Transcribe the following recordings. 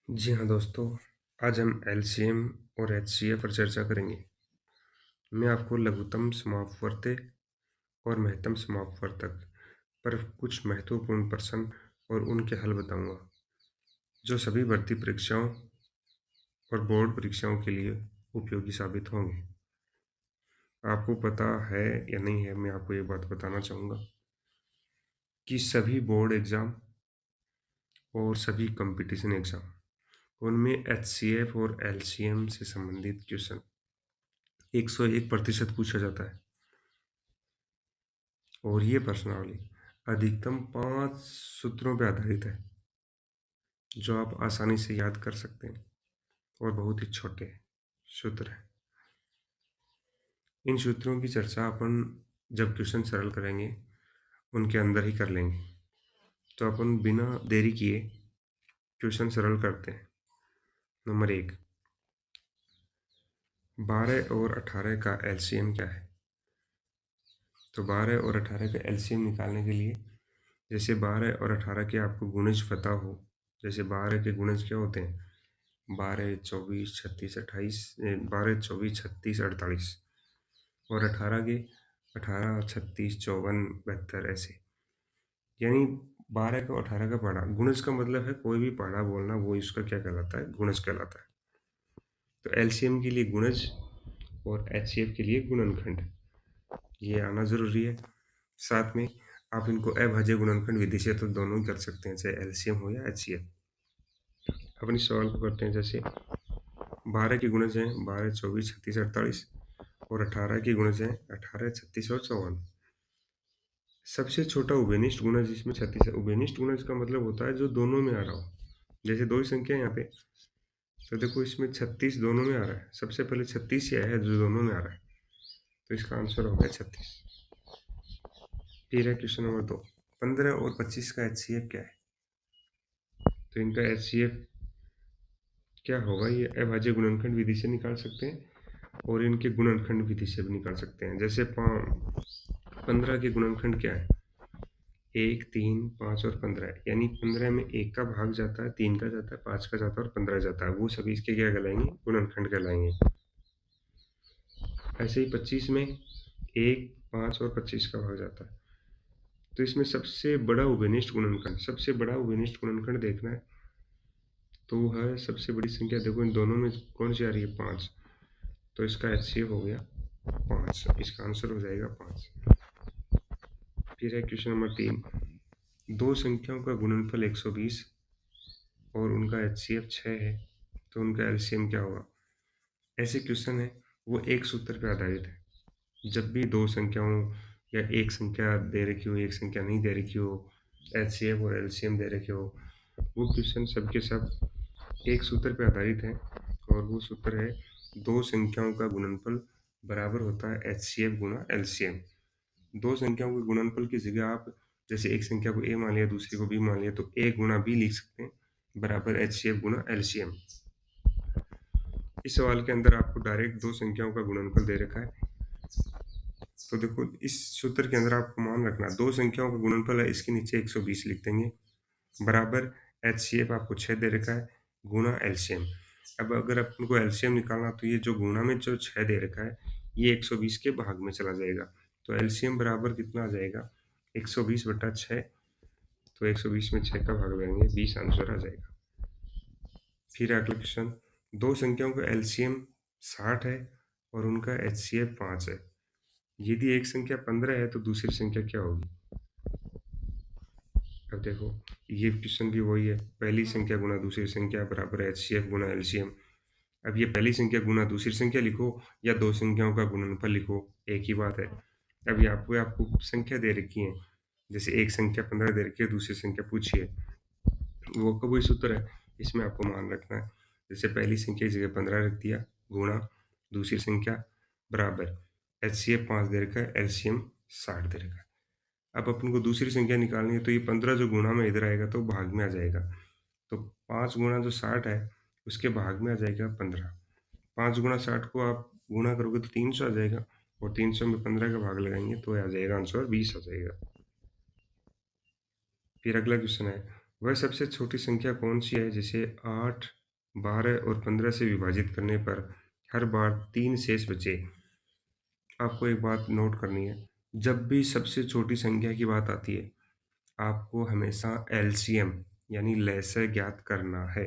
जी हाँ दोस्तों, आज हम एलसीएम और एचसीएफ पर चर्चा करेंगे। मैं आपको लघुत्तम समापवर्ती और महत्तम समापवर्तक पर कुछ महत्वपूर्ण प्रश्न और उनके हल बताऊंगा, जो सभी भर्ती परीक्षाओं और बोर्ड परीक्षाओं के लिए उपयोगी साबित होंगे। आपको पता है या नहीं है, मैं आपको ये बात बताना चाहूँगा कि सभी बोर्ड एग्ज़ाम और सभी कंपटीशन एग्ज़ाम उनमें एचसीएफ और एलसीएम से संबंधित क्वेश्चन 101% पूछा जाता है। और ये प्रश्नावली अधिकतम 5 सूत्रों पर आधारित है, जो आप आसानी से याद कर सकते हैं और बहुत ही छोटे सूत्र हैं। इन सूत्रों की चर्चा अपन जब क्वेश्चन सरल करेंगे उनके अंदर ही कर लेंगे। तो अपन बिना देरी किए क्वेश्चन सरल करते हैं। नंबर 1, 12 और 18 का एलसीएम क्या है? तो 12 और 18 का एलसीएम निकालने के लिए, जैसे 12 और 18 के आपको गुणज पता हो, जैसे 12 के गुणज क्या होते हैं? 12, 24, 36, 28, 12, 24, 36, 48 और 18 के 18, 36, 54, 72 ऐसे। यानी 12 का 18 का पहाड़ा। गुणज का मतलब है कोई भी पहाड़ा बोलना, वो इसका क्या कहलाता है? गुणज कहलाता है। तो एलसीएम के लिए गुणज और एचसीएफ के लिए गुणनखंड, ये आना जरूरी है। साथ में आप इनको अभाज्य गुणनखंड विधि से तो दोनों ही कर सकते हैं, चाहे एलसीएम हो या एचसीएफ। अपनी सवाल को करते हैं। जैसे 12 के गुणज हैं 12, 24, 36, 48 और 18 के गुणज हैं 18, 36 और 54। सबसे छोटा उभयनिष्ठ गुणज इसमें 36 है। उभयनिष्ठ गुणज का मतलब होता है जो दोनों में आ रहा हो। जैसे दो ही संख्या है यहाँ पे, तो देखो इसमें 36 दोनों में आ रहा है। सबसे पहले 36 ही आया है जो दोनों में आ रहा है, तो इसका आंसर हो गया 36। फिर है क्वेश्चन नंबर 2, 15 और 25 का एचसीएफ क्या है? तो इनका एचसीएफ क्या होगा? ये अभाज्य गुणनखंड विधि से निकाल सकते हैं और इनके गुणनखंड विधि से भी निकाल सकते हैं। जैसे 15 के गुणनखंड क्या है? 1, 3, 5 और 15, यानी 15 में 1 का भाग जाता है, 3 का जाता है, 5 का जाता है और 15 जाता है। वो सभी इसके क्या कहलाएंगे? गुणनखंड कहलाएंगे। ऐसे ही 25 में 1, 5 और 25 का भाग जाता है। तो इसमें सबसे बड़ा उभयनिष्ठ गुणनखंड, सबसे बड़ा उभयनिष्ठ गुणनखंड देखना है तो है सबसे बड़ी संख्या। देखो इन दोनों में कौन सी आ रही है? 5। तो इसका एचसीएफ हो गया 5। इसका आंसर हो जाएगा 5। फिर है क्वेश्चन नंबर 3, दो संख्याओं का गुणनफल 120 और उनका एचसीएफ 6 है, तो उनका एलसीएम क्या होगा? ऐसे क्वेश्चन है वो एक सूत्र पर आधारित है। जब भी दो संख्याओं या एक संख्या दे रखी हो, एक संख्या नहीं दे रखी हो, एचसीएफ और एलसीएम दे रखे हो, वो क्वेश्चन सब के सब एक सूत्र पर आधारित है। और वो सूत्र है दो संख्याओं का गुणनफल बराबर होता है एचसीएफ गुणा एलसीएम। दो संख्याओं के गुणनफल की जगह आप जैसे एक संख्या को ए मान लिया, दूसरी को बी मान लिया, तो ए गुणा बी लिख सकते हैं बराबर एचसीएफ गुणा एलसीएम। इस सवाल के अंदर आपको डायरेक्ट दो संख्याओं का गुणनफल दे रखा है। तो देखो इस सूत्र के अंदर आपको मान रखना दो संख्याओं का गुणनफल है, इसके नीचे 120 लिख देंगे बराबर एचसीएफ आपको 6 दे रखा है गुणा एलसीएम। अब अगर अपन को एलसीएम निकालना, तो ये जो गुणा में जो 6 दे रखा है ये 120 के भाग में चला जाएगा। तो एलसीएम बराबर कितना आ जाएगा? 120/6। तो 120 में 6 का भाग देंगे, 20 आंसर आ जाएगा। फिर अगला क्वेश्चन, दो संख्याओं का एलसीएम 60 है और उनका एचसीएफ 5 है। यदि एक संख्या 15 है तो दूसरी संख्या क्या होगी? अब देखो ये क्वेश्चन भी वही है, पहली संख्या गुना दूसरी संख्या बराबर एचसीएफ गुना एलसीएम। अब ये पहली संख्या गुना दूसरी संख्या लिखो या दो संख्याओं का गुणनफल लिखो, एक ही बात है। अभी आपको संख्या दे रखी है, जैसे एक संख्या 15 दे रखी है, दूसरी संख्या पूछिए, वो का वही सूत्र है। इसमें आपको मान रखना है, जैसे पहली संख्या की जगह 15 रख दिया गुणा दूसरी संख्या बराबर एचसीएफ 5 दे रखा है, एलसीएम 60 दे रखा है। अब अपन को दूसरी संख्या निकालनी है, तो ये 15 जो गुणा में इधर आएगा तो भाग में आ जाएगा। तो 5 गुणा जो 60 है उसके भाग में आ जाएगा 15। 5 गुणा 60 को आप गुणा करोगे तो 300 आ जाएगा, और 300 में 15 का भाग लगाएंगे तो आ जाएगा आंसर 20 आ जाएगा। फिर अगला क्वेश्चन है, वह सबसे छोटी संख्या कौन सी है जिसे 8, 12 और 15 से विभाजित करने पर हर बार 3 शेष बचे। आपको एक बात नोट करनी है, जब भी सबसे छोटी संख्या की बात आती है आपको हमेशा एलसीएम यानी लसाअ ज्ञात करना है,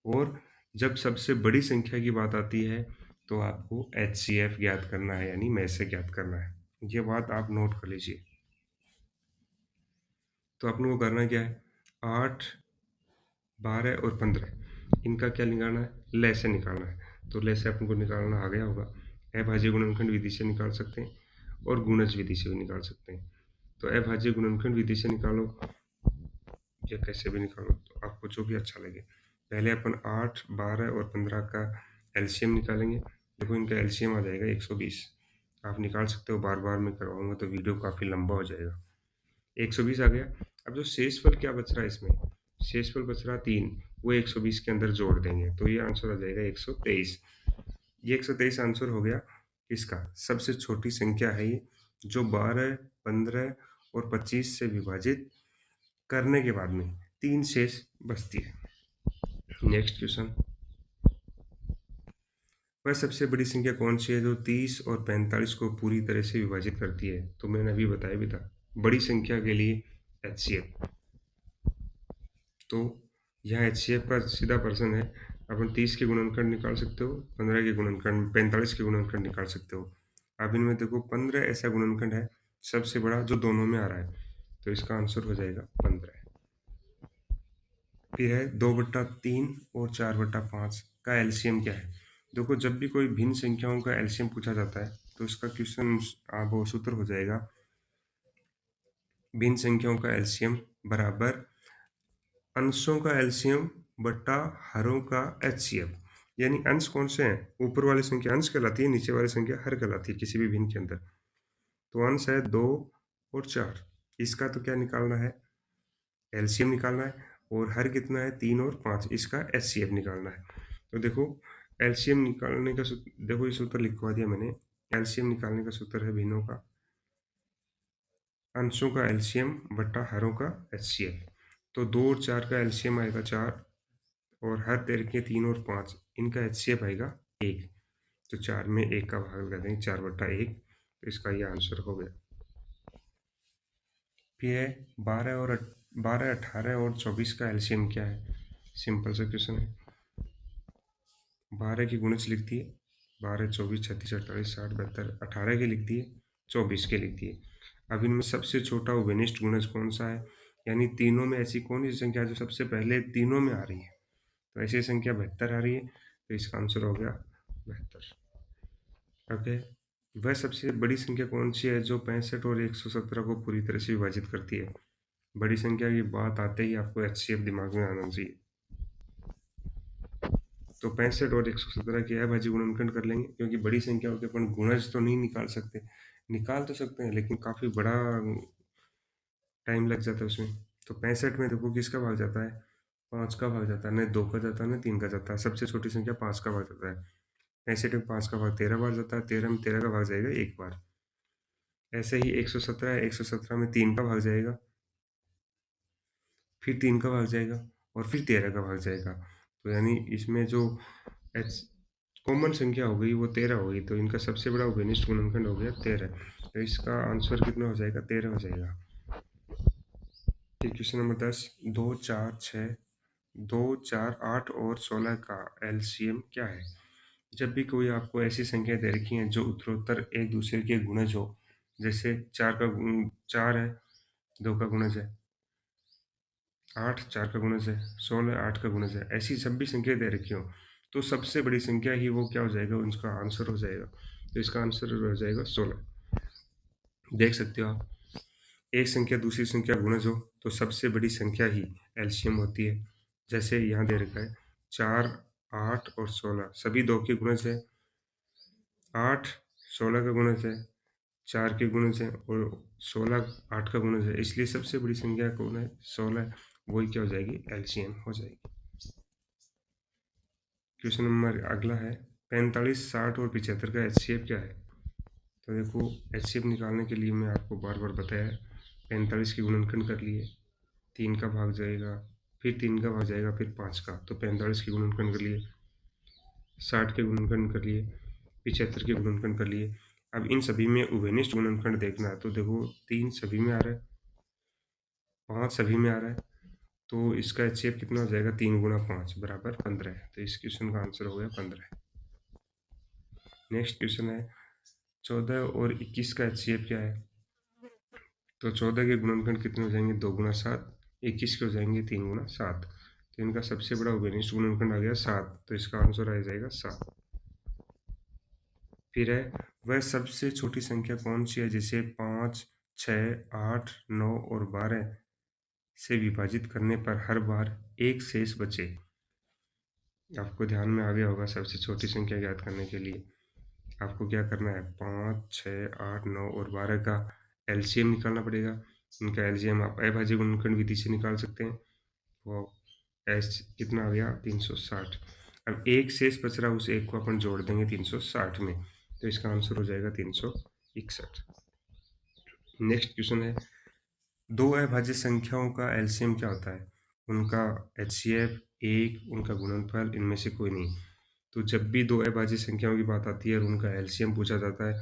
और जब सबसे बड़ी संख्या की बात आती है तो आपको एचसीएफ ज्ञात करना है यानी मैसे ज्ञात करना है। ये बात आप नोट कर लीजिए। तो अपने को करना क्या है, 8, 12 और 15 इनका क्या निकालना है, लसाअ निकालना है। तो लसाअ अपन को निकालना आ गया होगा। अभाज्य गुणनखंड विधि से निकाल सकते हैं और गुणज विधि से भी निकाल सकते हैं। तो अभाज्य गुणनखंड विधि से निकालो या कैसे भी निकालो, तो आपको जो भी अच्छा लगे। पहले अपन 8, 12 और 15 का एलसीएम निकालेंगे। देखो इनका एलसीएम आ जाएगा 120। आप निकाल सकते हो, बार बार मैं करवाऊंगा तो वीडियो काफ़ी लंबा हो जाएगा। 120 आ गया। अब जो शेषफल क्या बच रहा है इसमें, शेषफल बच रहा 3, वो 120 के अंदर जोड़ देंगे तो ये आंसर आ जाएगा 123। ये 123 आंसर हो गया इसका। सबसे छोटी संख्या है ये, जो 12, 15 और 25 से विभाजित करने के बाद में 3 शेष बचती है। नेक्स्ट क्वेश्चन, वह सबसे बड़ी संख्या कौन सी है जो 30 और 45 को पूरी तरह से विभाजित करती है। तो मैंने अभी बताया भी था, बड़ी संख्या के लिए एचसीएफ। तो यहाँ एचसीएफ का सीधा प्रश्न है, अपन 30 के गुणनखंड निकाल सकते हो, 15 के गुणनखंड, 45 के गुणनखंड निकाल सकते हो। अब इनमें देखो 15 ऐसा गुणनखंड है सबसे बड़ा जो दोनों में आ रहा है, तो इसका आंसर हो जाएगा 15। फिर है 2/3 और 4/5 का एलसीएम क्या है। देखो जब भी कोई भिन्न संख्याओं का एलसीएम पूछा जाता है तो इसका क्वेश्चन वो सूत्र हो जाएगा, भिन्न संख्याओं का एलसीएम बराबर अंशों का एलसीएम बट्टा हरों का एचसीएफ। यानी अंश कौन से हैं, ऊपर वाली संख्या अंश कहलाती है, नीचे वाली संख्या हर कहलाती है किसी भी भिन्न के अंदर। तो अंश है 2 और 4, इसका तो क्या निकालना है, एलसीएम निकालना है। और हर कितना है, 3 और 5, इसका एचसीएफ निकालना है। तो देखो एलसीएम निकालने का देखो ये सूत्र लिखवा दिया मैंने। एलसीएम निकालने का सूत्र है भिन्नों का अंशों का एलसीएम बट्टा हरों का एचसीएफ। तो 2 और 4 का एलसीएम आएगा 4, और हर तेर के 3 और 5 इनका एचसीएफ आएगा 1। तो 4 में 1 का भाग लगा देंगे, 4/1, तो इसका ये आंसर हो गया। फिर है 12, 18 और 24 का एलसीएम क्या है। सिंपल सा क्वेश्चन है। 12 की गुणज लिख दिए, 12, 24, 36, 48, 60, 72, 18 के लिख दिए, 24 के लिख दिए। अब इनमें सबसे छोटा उभयनिष्ठ गुणज कौन सा है, यानी तीनों में ऐसी कौन सी संख्या जो सबसे पहले तीनों में आ रही है। तो ऐसी संख्या 72 आ रही है, तो इसका आंसर हो गया 72। ओके, वह सबसे बड़ी संख्या कौन सी है जो 65 और 117 को पूरी तरह से विभाजित करती है। बड़ी संख्या की बात आते ही आपको एचसीएफ दिमाग में आना चाहिए। तो 65 और 117 की अभाज्य गुणनखंड कर लेंगे, क्योंकि बड़ी संख्याओं के अपन गुणज तो नहीं निकाल सकते, निकाल तो सकते हैं लेकिन काफ़ी बड़ा टाइम लग जाता है उसमें। तो 65 में देखो किसका भाग जाता है, 5 का भाग जाता है, न 2 का जाता है न 3 का जाता है। सबसे छोटी संख्या 5 का भाग जाता है। 65 में 5 का भाग 13 बार जाता है, 13 में 13 का भाग जाएगा 1 बार। ऐसे ही 117 है, 117 में 3 का भाग जाएगा, फिर 3 का भाग जाएगा, और फिर 13 का भाग जाएगा। तो यानी इसमें जो एच कॉमन संख्या हो गई वो 13 हो गई, तो इनका सबसे बड़ा उभयनिष्ठ गुणनखंड हो गया 13। तो इसका आंसर कितना हो जाएगा, 13 हो जाएगा। फिर क्वेश्चन नंबर 10, 2, 4, 6, 2, 4, 8 और 16 का एलसीएम क्या है। जब भी कोई आपको ऐसी संख्या दे रखी हैं जो उत्तरोत्तर एक दूसरे के गुणज हो, जैसे 4 है, 2 का गुणज है, 8 4 का गुणज है, 16 8 का गुणज है, ऐसी जब भी संख्या दे रखी हो तो सबसे बड़ी संख्या ही वो क्या हो जाएगा, उनका आंसर हो जाएगा। तो इसका आंसर हो जाएगा 16। देख सकते हो आप, एक संख्या दूसरी संख्या गुणज हो तो सबसे बड़ी संख्या ही एलसीएम होती है। जैसे यहाँ दे रखा है 4, 8 और 16 सभी 2 के गुणज है, 8 16 का गुणज है, 4 के गुणज है, और 16 8 का गुणज है, इसलिए सबसे बड़ी संख्या कौन है, 16। वही क्या हो जाएगी, एलसीएम हो जाएगी। क्वेश्चन नंबर अगला है 45, 60 और 75 का एचसीएफ क्या है। तो देखो एचसीएफ निकालने के लिए मैं आपको बार बार बताया है, 45 की गुणनखंड कर लिए, 3 का भाग जाएगा, फिर 3 का भाग जाएगा, फिर 5 का, तो 45 के गुणनखंड कर लिए, 60 के गुणनखंड कर लिए, 75 के गुणनखंड कर लिए। अब इन सभी में उभयनिष्ठ गुणनखंड देखना है, तो देखो 3 सभी में आ रहा है, 5 सभी में आ रहा है, तो इसका HCF कितना हो जाएगा, 3 गुणा 5 बराबर 15 है। तो इस क्वेश्चन का आंसर हो गया 15। नेक्स्ट क्वेश्चन है 14 और 21 का HCF क्या है। तो 14 के गुणनखंड कितने हो जाएंगे, 2 गुणा 7, 21 के हो जाएंगे 3 गुणा 7। तो इनका सबसे बड़ा उभयनिष्ठ गुणनखंड आ गया 7, तो इसका आंसर आ जाएगा 7। फिर है वह सबसे छोटी संख्या कौन सी है जिसे 5, 6, 8, 9 और 12 से विभाजित करने पर हर बार एक शेष बचे। आपको ध्यान में आ गया होगा, सबसे छोटी संख्या ज्ञात करने के लिए आपको क्या करना है, 5, 6, 8, 9 और 12 का LCM निकालना पड़ेगा। इनका LCM आप अभाज्य गुणनखंड विधि से निकाल सकते हैं। वो एस कितना आ गया, 360। अब एक शेष बच रहा, उस एक को अपन जोड़ देंगे 360 में, तो इसका आंसर हो जाएगा 361। नेक्स्ट क्वेश्चन है दो अभाज्य संख्याओं का LCM क्या होता है। उनका HCF 1, उनका गुणनफल, इनमें से कोई नहीं। तो जब भी दो अभाज्य संख्याओं की बात आती है और उनका LCM पूछा जाता है,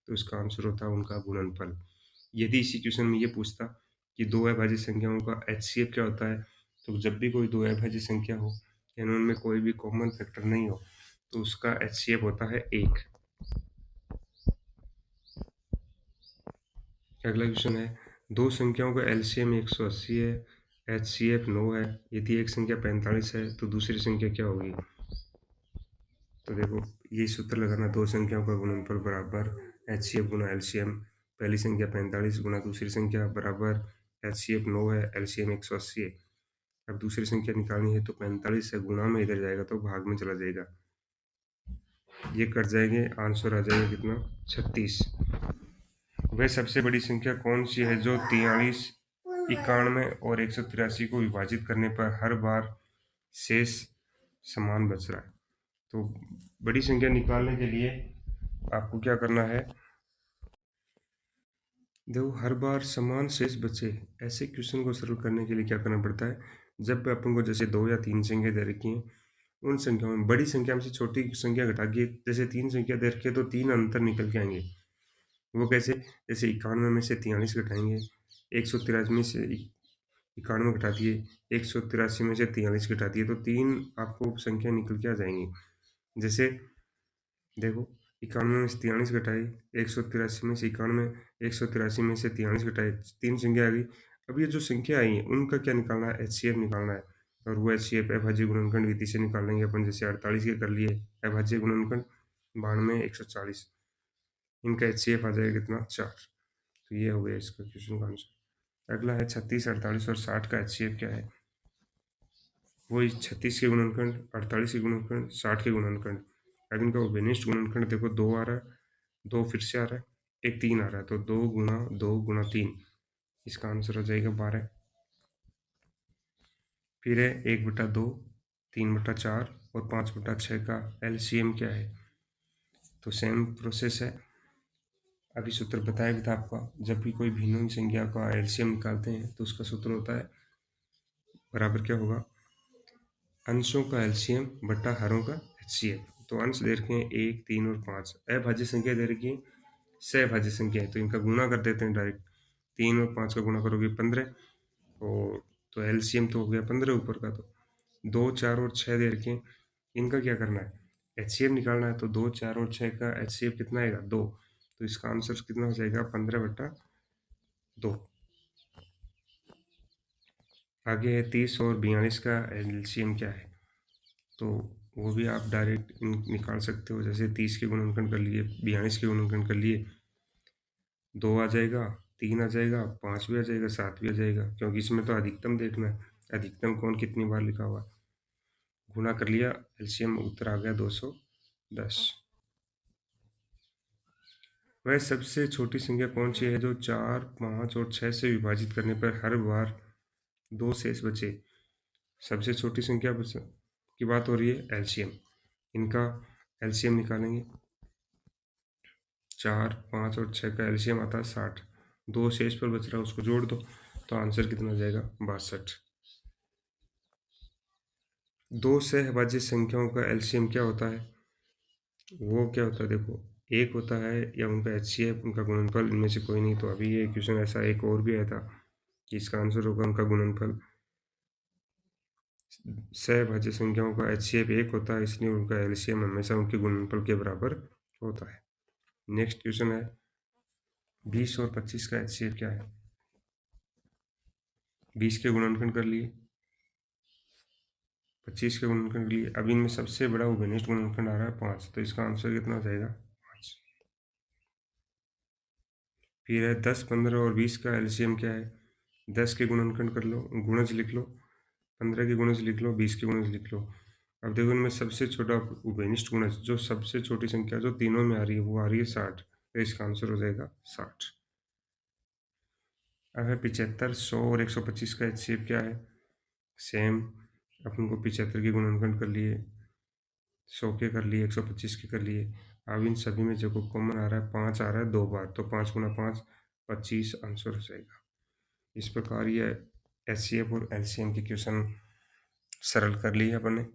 तो इसका आंसर होता है उनका गुणनफल। यदि इसी क्वेश्चन में ये पूछता कि दो अभाज्य संख्याओं का HCF क्या होता है, तो जब भी कोई दो अभाज्य संख्या हो यानी उनमें कोई भी कॉमन फैक्टर नहीं हो, तो उसका HCF होता है 1। अगला क्वेश्चन है दो संख्याओं का LCM 180 है, HCF 9 है। यदि एक संख्या 45 है तो दूसरी संख्या क्या होगी। तो देखो ये सूत्र लगाना, दो संख्याओं का गुणनफल बराबर HCF गुना LCM। पहली संख्या 45 गुना दूसरी संख्या बराबर HCF 9 है, LCM 180 है। अब दूसरी संख्या निकालनी है, तो 45 से गुणा में इधर जाएगा तो भाग में चला जाएगा, ये कट जाएंगे, आंसर आ जाएगा कितना, 36। वह सबसे बड़ी संख्या कौन सी है जो 43, 91 और 183 को विभाजित करने पर हर बार शेष समान बच रहा है। तो बड़ी संख्या निकालने के लिए आपको क्या करना है, देखो हर बार समान शेष बचे, ऐसे क्वेश्चन को सरल करने के लिए क्या करना पड़ता है, जब भी अपन को जैसे 2 या 3 संख्या दे रखी हैं, उन संख्याओं में बड़ी संख्या में से छोटी संख्या घटा के, जैसे 3 संख्या दे रखी है तो 3 अंतर निकल के आएंगे। वो कैसे, जैसे 91 में से 43 घटाएंगे, 183 में से 91 घटा दिए, 183 में से 43 घटा दिए, तो 3 आपको संख्या निकल के आ जाएंगी। जैसे देखो 91 में से 43 घटाई, 183 में से 91, 183 में से 43 घटाई, 3 संख्या आ गई। अब ये जो संख्या आई है उनका क्या निकालना है, HCF निकालना है। और वो HCF अभाज्य गुणनखंड विधि से निकाल लेंगे अपन, जैसे 48 के कर लिए अभाज्य गुणनखंड, 92, 140, इनका HCF आ जाएगा कितना, 4। तो ये हो गया इसका क्वेश्चन का आंसर। अगला है 36, 48 और 60 का HCF क्या है। वही 36 के गुणनखंड, 48 के गुणनखंड, 60 के गुणनखंड। अब इनका उभयनिष्ठ गुणनखंड देखो 2 आ रहा है, 2 फिर से आ रहा है, एक 3 आ रहा है, तो 2 गुणा 2 गुणा 3, इसका आंसर हो जाएगा 12। फिर है 1/2, 3/4 और 5/6 का LCM क्या है। तो सेम प्रोसेस है, अभी सूत्र बताया भी था आपका, जब भी कोई भिन्न संख्या का LCM निकालते हैं तो उसका सूत्र होता है बराबर क्या होगा, अंशों का LCM बट्टा हरों का HCF। तो अंश दे रखे हैं 1, 3 और 5, अभाज्य संख्या दे रखी है, सहभाज्य संख्या है, तो इनका गुणा कर देते हैं डायरेक्ट। 3 और 5 का गुणा करोगे 15, और तो LCM तो हो गया 15 ऊपर का। तो 2, 4 और 6 दे रखे हैं, इनका क्या करना है, HCF निकालना है। तो 2, 4 और 6 का HCF कितना आएगा, 2। तो इसका आंसर कितना हो जाएगा, 15/2। आगे है 30 और 42 का LCM क्या है। तो वो भी आप डायरेक्ट निकाल सकते हो, जैसे 30 के गुणनखंड कर लिए, 42 के गुणनखंड कर लिए, 2 आ जाएगा, 3 आ जाएगा, 5 भी आ जाएगा, 7 भी आ जाएगा, क्योंकि इसमें तो अधिकतम देखना है, अधिकतम कौन कितनी बार लिखा हुआ है। गुणा कर लिया, LCM उत्तर आ गया 210। वह सबसे छोटी संख्या कौन सी है जो 4, 5 और 6 से विभाजित करने पर हर बार 2 शेष बचे। सबसे छोटी संख्या की बात हो रही है, LCM। इनका LCM निकालेंगे, 4, 5 और 6 का LCM आता है 60, 2 शेष पर बच रहा है उसको जोड़ दो, तो आंसर कितना हो जाएगा 62। दो सहभाज्य संख्याओं का एलसीएम क्या होता है? वो क्या होता है देखो, एक होता है या उनका एचसीएफ, उनका गुणनफल, इनमें से कोई नहीं। तो अभी ये क्वेश्चन ऐसा एक और भी आया था कि इसका आंसर होगा उनका गुणनफल। सहभाज्य संख्याओं का एचसीएफ एक होता है, इसलिए उनका एलसीएम हमेशा उनके गुणनफल के बराबर होता है। नेक्स्ट क्वेश्चन है 20 और 25 का एचसीएफ क्या है? 20 के गुणनखंड कर लिए, 25 के गुणनखंड के लिए। अब इनमें सबसे बड़ा उभयनिष्ठ गुणनखंड आ रहा है 5, तो इसका आंसर कितना हो जाएगा 5। फिर है 10, 15 और 20 का एलसीएम क्या है? 10 के गुणनखंड कर लो, गुणज लिख लो, 15 के गुणज लिख लो, 20 के गुणज लिख लो। अब देखो इनमें सबसे छोटा उभयनिष्ठ गुणज, जो सबसे छोटी संख्या जो तीनों में आ रही है, वो आ रही है 60, तो इसका आंसर हो जाएगा 60। अब है 75, 100 और 125 का एचसीएफ क्या है? सेम, अपन को 75 के गुणनखंड कर लिए, 100 के कर लिए, 125 के कर लिए। अब इन सभी में जो कॉमन आ रहा है 5 आ रहा है 2 बार, तो 5 गुना 5 25 आंसर हो जाएगा। इस प्रकार ये एचसीएफ और एलसीएम के क्वेश्चन सरल कर लिए अपन ने।